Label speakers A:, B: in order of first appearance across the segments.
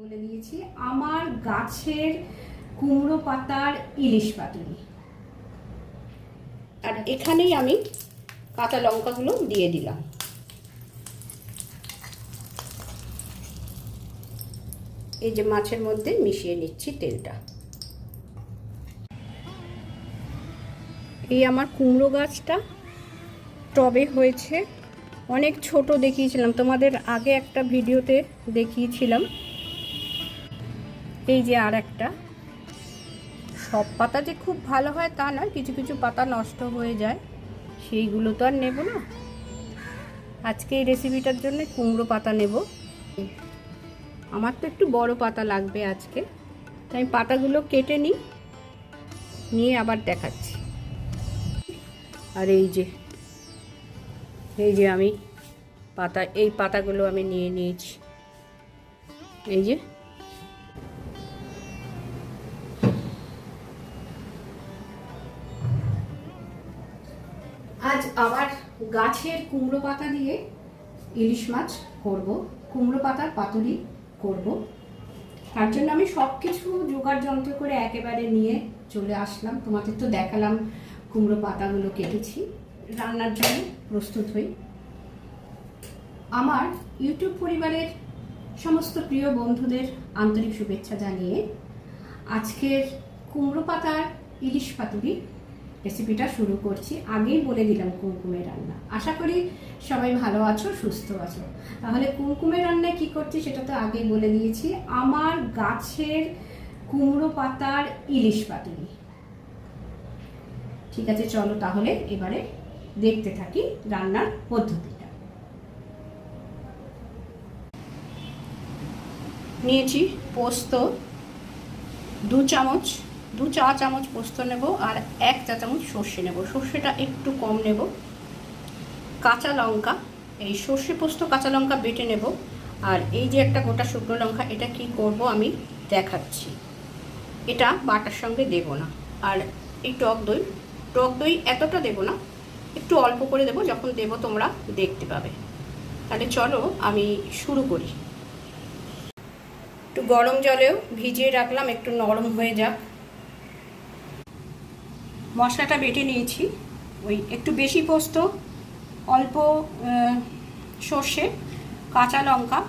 A: বলে দিয়েছি আমার গাছের কুমড়ো পাতার ইলিশ পাতুরি। আর এখানেই আমি কাঁচা লঙ্কাগুলো দিয়ে দিলাম। এই যে মাছের মধ্যে মিশিয়ে নিচ্ছি তেলটা। এই আমার কুমড়ো গাছটা টবে হয়েছে, অনেক ছোট দেখিয়েছিলাম তোমাদের আগে একটা ভিডিওতে দেখিয়েছিলাম। এই যে আর একটা, সব পাতা যে খুব ভালো হয় তা নয়, কিছু কিছু পাতা নষ্ট হয়ে যায়, সেইগুলো তো আর নেব না। আজকে এই রেসিপিটার জন্য কুমড়ো পাতা নেব। আমার তো একটু বড় পাতা লাগবে আজকে, তাই পাতাগুলো কেটে নিয়ে আবার দেখাচ্ছি। আর এই যে আমি এই পাতাগুলো আমি নিয়ে নিয়েছি। এই যে আজ আবার গাছের কুমড়ো পাতা দিয়ে ইলিশ মাছ করব, কুমড়ো পাতার পাতুরি করব। তার জন্য আমি সব কিছু জোগাড় যন্ত্র করে একেবারে নিয়ে চলে আসলাম। তোমাদের তো দেখালাম কুমড়ো পাতাগুলো কেটেছি, রান্নার জন্য প্রস্তুত হই। আমার ইউটিউব পরিবারের সমস্ত প্রিয় বন্ধুদের আন্তরিক শুভেচ্ছা জানিয়ে আজকের কুমড়ো পাতার ইলিশ পাতুরি রেসিপিটা শুরু করছি। আগেই বলে দিলাম কুমকুমের রান্না। আশা করি সবাই ভালো আছো, সুস্থ আছো। তাহলে কুমকুমের রান্নায় কি করছি সেটা তো আগেই বলে দিয়েছি। আমার গাছের কুমড়ো পাতার ইলিশ পাতুরি। ঠিক আছে, চলো তাহলে এবারে দেখতে থাকি রান্নার পদ্ধতিটা। নিয়েছি পোস্ত, দু চা চামচ পোস্ত নেব, আর 1 চা চামচ সর্ষে নেব। সর্ষেটা একটু কম নেব। কাঁচা লঙ্কা, এই সর্ষে পোস্ত কাঁচা লঙ্কা বেটে নেব। আর এই যে একটা গোটা শুকনো লঙ্কা, এটা কি করব আমি দেখাচ্ছি। এটা বাটার সঙ্গে দেব না। আর এই টক দই এতটা দেব না, একটু অল্প করে দেব। যখন দেব তোমরা দেখতে পাবে। তাহলে চলো আমি শুরু করি। একটু গরম জলেও ভিজিয়ে রাখলাম, একটু নরম হয়ে যাক। মশলাটা বেটে নিয়েছি। ওই একটু বেশি পোস্ত, অল্প সর্ষে, কাঁচা লঙ্কা,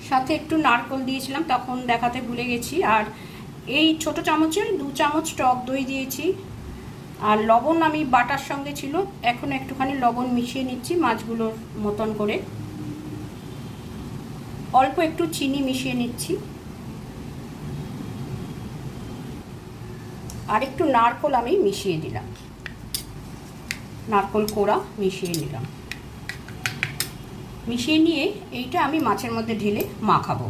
A: সাথে একটু নারকেল দিয়েছিলাম, তখন দেখাতে ভুলে গেছি। আর এই ছোট চামচের 2 চামচ টক দই দিয়েছি। আর লবণ আমি বাটার সঙ্গে ছিল, এখন একটুখানি লবণ মিশিয়ে নিচ্ছি মাছগুলোর মতন করে। অল্প একটু চিনি মিশিয়ে নিচ্ছি। আর একটু নারকেল আমি মিশিয়ে দিলাম, নারকেল কোড়া মিশিয়ে নিলাম। মিশিয়ে নিয়ে এইটা আমি মাছের মধ্যে ঢেলে মাখাবো।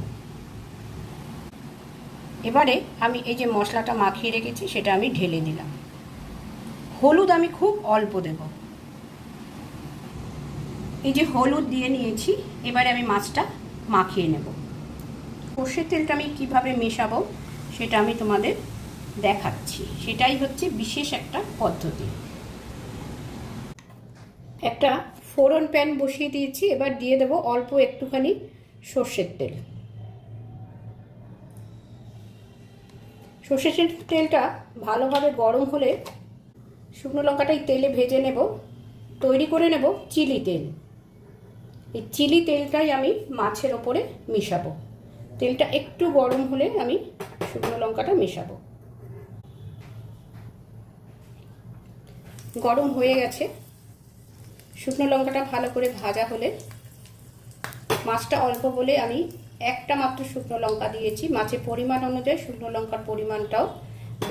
A: এবারে আমি এই যে মশলাটা মাখিয়ে রেখেছি সেটা আমি ঢেলে দিলাম। হলুদ আমি খুব অল্প দেব। এই যে হলুদ দিয়ে নিয়েছি। এবারে আমি মাছটা মাখিয়ে নেব। সর্ষের তেলটা আমি কিভাবে মেশাবো সেটা আমি তোমাদের দেখাচ্ছি। সেটাই হচ্ছে বিশেষ একটা পদ্ধতি। একটা ফোড়ন প্যান বসিয়ে দিয়েছি। এবার দিয়ে দেব অল্প একটুখানি সর্ষের তেল। সর্ষের তেলটা ভালোভাবে গরম হলে শুকনো লঙ্কাটাই তেলে ভেজে নেব। তৈরি করে নেব চিলি তেল। এই চিলি তেলটাই আমি মাছের ওপরে মেশাবো। তেলটা একটু গরম হলে আমি শুকনো লঙ্কাটা মেশাবো। গরম হয়ে গেছে। শুকনো লঙ্কাটা ভালো করে ভাজা হলে, মাছটা অল্প বলে আমি একটা মাত্র শুকনো লঙ্কা দিয়েছি। মাছের পরিমাণ অনুযায়ী শুকনো লঙ্কার পরিমাণটাও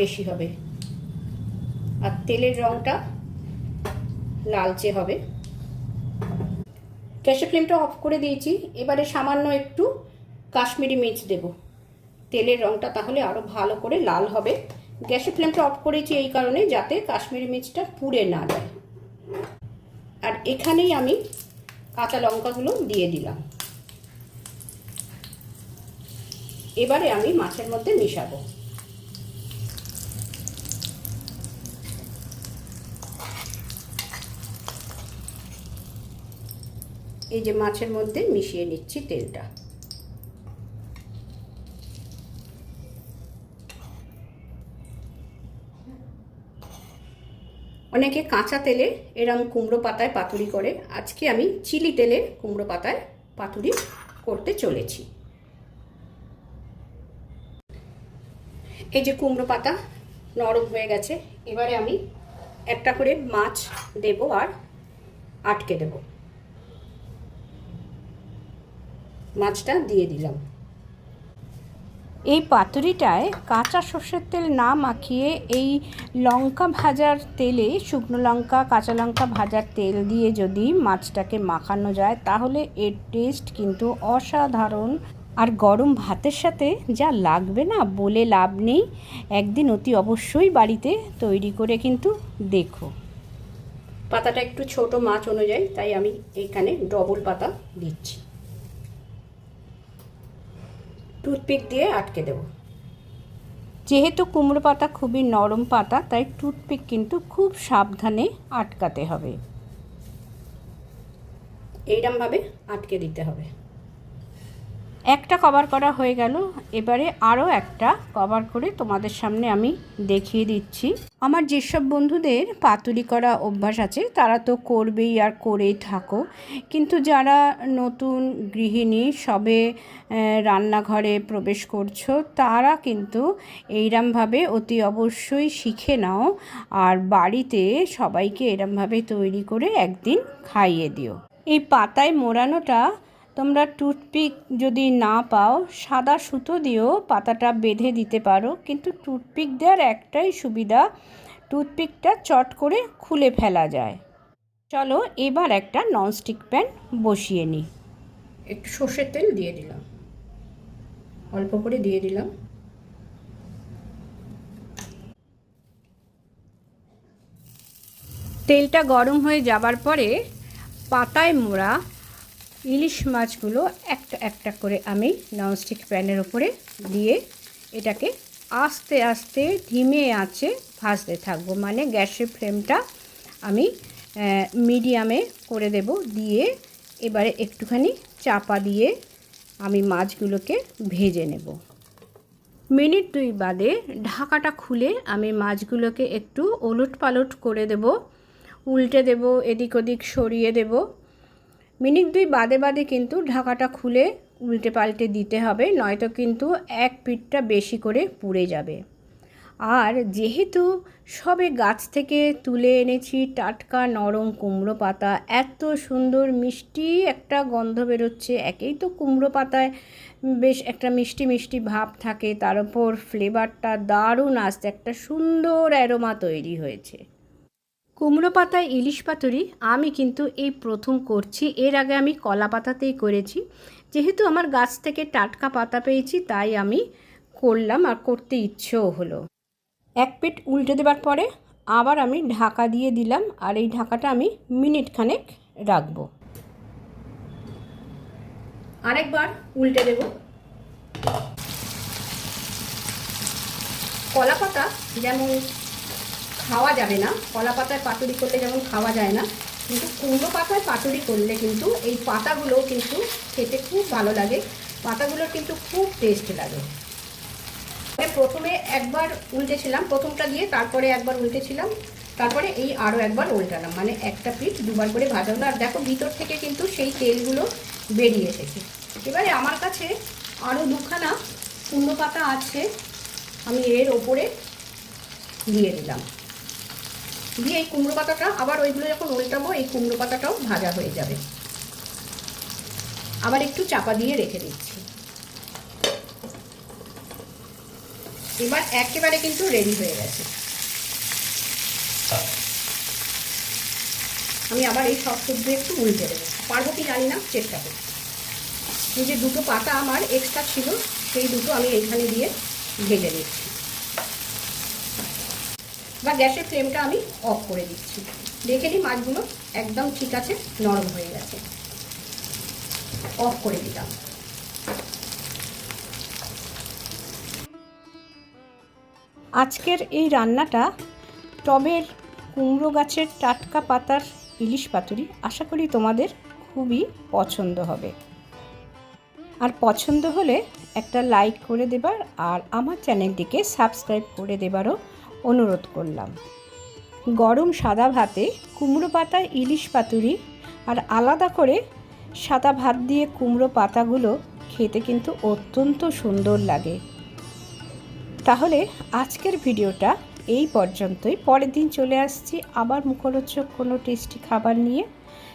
A: বেশি হবে। আর তেলের রঙটা লালচে হবে। গ্যাসের ফ্লেমটা অফ করে দিয়েছি। এবারে সামান্য একটু কাশ্মীরি মির্চ দেব। তেলের রঙটা তাহলে আরও ভালো করে লাল হবে। গ্যাসের ফ্লেমটা অফ করেছি এই কারণে, যাতে কাশ্মীরি মির্চটা পুড়ে না যায়। আর এখানেই আমি কাঁচা লঙ্কাগুলো দিয়ে দিলাম। এবারে আমি মাছের মধ্যে মিশাবো। এই যে মাছের মধ্যে মিশিয়ে নিচ্ছি তেলটা। অনেকে কাঁচা তেলে এরম কুমড়ো পাতায় পাতুরি করে, আজকে আমি চিলি তেলে কুমড়ো পাতায় পাতুরি করতে চলেছি। এই যে কুমড়ো পাতা নরম হয়ে গেছে, এবারে আমি একটা করে মাছ দেব আর আটকে দেব। মাছটা দিয়ে দিলাম। এই পাতুরিটায় কাঁচা সর্ষের তেল না মাখিয়ে এই লঙ্কা ভাজার তেলে, শুকনো লঙ্কা কাঁচা লঙ্কা ভাজার তেল দিয়ে যদি মাছটাকে মাখানো যায় তাহলে এর টেস্ট কিন্তু অসাধারণ। আর গরম ভাতের সাথে যা লাগবে না, বলে লাভ নেই। একদিন অতি অবশ্যই বাড়িতে তৈরি করে কিন্তু দেখো। পাতাটা একটু ছোট মাছ অনুযায়ী, তাই আমি এইখানে ডবল পাতা দিচ্ছি। টুথপিক দিয়ে আটকে দেব। যেহেতু কুমড়ো পাতা খুবই নরম পাতা, তাই টুথপিক কিন্তু খুব সাবধানে আটকাতে হবে। এইরকমভাবে আটকে দিতে হবে। একটা কভার করা হয়ে গেল, এবারে আরও একটা কভার করে তোমাদের সামনে আমি দেখিয়ে দিচ্ছি। আমার যেসব বন্ধুদের পাতুরি করা অভ্যাস আছে তারা তো করবেই আর করেই থাকো, কিন্তু যারা নতুন গৃহিণী সবে রান্নাঘরে প্রবেশ করছো তারা কিন্তু এইরমভাবে অতি অবশ্যই শিখে নাও আর বাড়িতে সবাইকে এরমভাবে তৈরি করে একদিন খাইয়ে দিও। এই পাতায় মোড়ানোটা তোমরা টুথপিক যদি না পাও, সাদা সুতো দিয়েও পাতাটা বেঁধে দিতে পারো, কিন্তু টুথপিক দেওয়ার একটাই সুবিধা, টুথপিকটা চট করে খুলে ফেলা যায়। চলো এবার একটা ননস্টিক প্যান বসিয়ে নিই। একটু সর্ষের তেল দিয়ে দিলাম, অল্প করে দিয়ে দিলাম। তেলটা গরম হয়ে যাবার পরে পাতায় মোড়া ইলিশ মাছগুলো একটা একটা করে আমি ননস্টিক প্যানের উপরে দিয়ে এটাকে আস্তে আস্তে ধিমে আঁচে ভাজতে থাকবো। মানে গ্যাসের ফ্লেমটা আমি মিডিয়ামে করে দেব। দিয়ে এবারে একটুখানি চাপা দিয়ে আমি মাছগুলোকে ভেজে নেব। মিনিট 2 বাদে ঢাকাটা খুলে আমি মাছগুলোকে একটু ওলট পালট করে দেব, উল্টে দেব, এদিক ওদিক সরিয়ে দেব। মিনিট 2 বাদে বাদে কিন্তু ঢাকাটা খুলে উল্টে পাল্টে দিতে হবে, নয়তো কিন্তু এক পিঠটা বেশি করে পুড়ে যাবে। আর যেহেতু সবে গাছ থেকে তুলে এনেছি টাটকা নরম কুমড়ো পাতা, এত সুন্দর মিষ্টি একটা গন্ধ বেরোচ্ছে। একেই তো কুমড়ো পাতায় বেশ একটা মিষ্টি মিষ্টি ভাব থাকে, তার উপর ফ্লেভারটা দারুণ আসছে, একটা সুন্দর অ্যারোমা তৈরি হয়েছে। কুমড়ো পাতায় ইলিশ পাতুরি আমি কিন্তু এই প্রথম করছি। এর আগে আমি কলা পাতাতেই করেছি। যেহেতু আমার গাছ থেকে টাটকা পাতা পেয়েছি তাই আমি করলাম, আর করতে ইচ্ছেও হলো। এক পিঠ উল্টে দেবার পরে আবার আমি ঢাকা দিয়ে দিলাম, আর এই ঢাকাটা আমি মিনিট খানেক রাখবো। আরেকবার উল্টে দেব। কলা পাতা যেমন খাওয়া যাবে না, কলা পাতায় পাতুরি করলে যেমন খাওয়া যায় না, কিন্তু কুমড়ো পাতায় পাতুরি করলে কিন্তু এই পাতাগুলো কিন্তু খেতে খুব ভালো লাগে, পাতাগুলোর কিন্তু খুব টেস্ট লাগে। প্রথমে একবার উল্টেছিলাম, প্রথমটা দিয়ে তারপরে একবার উল্টেছিলাম, তারপরে এই আরও একবার উল্টালাম, মানে একটা পিঠ দুবার করে ভাজা হলো। আর দেখো ভিতর থেকে কিন্তু সেই তেলগুলো বেরিয়ে এসেছে। এবারে আমার কাছে আরও দুখানা কুমড়ো পাতা আছে, আমি এর ওপরে দিয়ে দিলাম। দিয়ে এই কুমড়ো পাতাটা আবার ওইগুলো যখন উল্টাবো এই কুমড়ো পাতাটাও ভাজা হয়ে যাবে। আবার একটু চাপা দিয়ে রেখে দিচ্ছি। এবার একেবারে কিন্তু রেডি হয়ে গেছে। আমি আবার এই সব সবজি একটু উল্টে দেবো, পারবো কি জানি না, চেষ্টা করি। এই যে দুটো পাতা আমার এক্সট্রা ছিল সেই দুটো আমি এইখানে দিয়ে ভেজে নিচ্ছি। বা গ্যাসের ফ্লেমটা আমি অফ করে দিচ্ছি। দেখে নিই মাছগুলো একদম ঠিক আছে, নরম হয়ে গেছে। অফ করে দিলাম। আজকের এই রান্নাটা টবের কুমড়ো গাছের টাটকা পাতার ইলিশ পাতুরি আশা করি তোমাদের খুবই পছন্দ হবে। আর পছন্দ হলে একটা লাইক করে দেবার আর আমার চ্যানেলটিকে সাবস্ক্রাইব করে দেবারও অনুরোধ করলাম। গরম সাদা ভাতে কুমড়ো পাতা ইলিশ পাতুরি আর আলাদা করে সাদা ভাত দিয়ে কুমড়ো পাতাগুলো খেতে কিন্তু অত্যন্ত সুন্দর লাগে। তাহলে আজকের ভিডিওটা এই পর্যন্তই। পরের দিন চলে আসছি আবার মুখরোচক কোনো টেস্টি খাবার নিয়ে।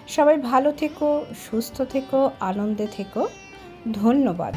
A: সবাই ভালো থেকো, সুস্থ থেকো, আনন্দে থেকো। ধন্যবাদ।